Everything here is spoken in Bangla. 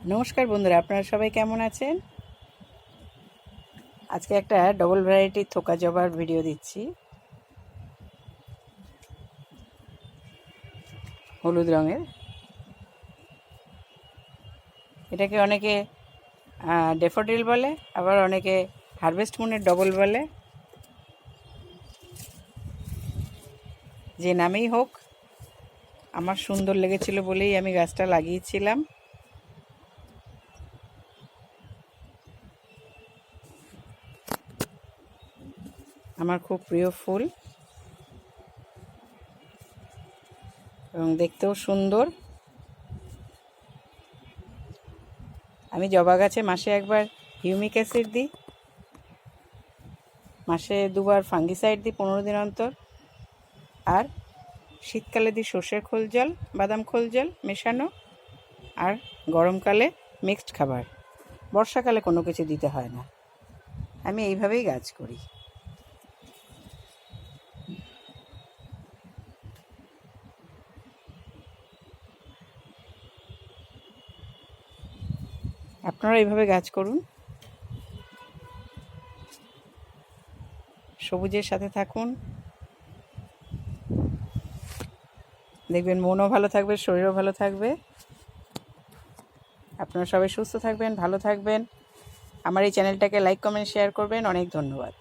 নমস্কার বন্ধুরা, আপনারা সবাই কেমন আছেন? আজকে একটা ডবল ভ্যারাইটি থোকা জবার ভিডিও দিচ্ছি। হলুদ রঙের, এটাকে অনেকে ডেফোডিল বলে, আবার অনেকে হারভেস্ট মুনের ডবল বলে। যে নামেই হোক, আমার সুন্দর লেগেছিল বলেই আমি গাছটা লাগিয়েছিলাম। আমার খুব প্রিয় ফুল এবং দেখতেও সুন্দর। আমি জবা গাছে মাসে একবার হিউমিক অ্যাসিড দিই, মাসে দুবার ফাঙ্গিসাইড দিই 15 দিন অন্তর, আর শীতকালে দিই সর্ষের খোল জল, বাদাম খোল জল মেশানো, আর গরমকালে মিক্সড খাবার। বর্ষাকালে কোনো কিছু দিতে হয় না। আমি এইভাবেই গাছ করি। আপনারা এইভাবে গাছ করুন, সবুজের সাথে থাকুন, দেখবেন মনও ভালো থাকবে, শরীরও ভালো থাকবে। আপনারা সবাই সুস্থ থাকবেন, ভালো থাকবেন। আমার এই চ্যানেলটাকে লাইক, কমেন্ট, শেয়ার করবেন। অনেক ধন্যবাদ।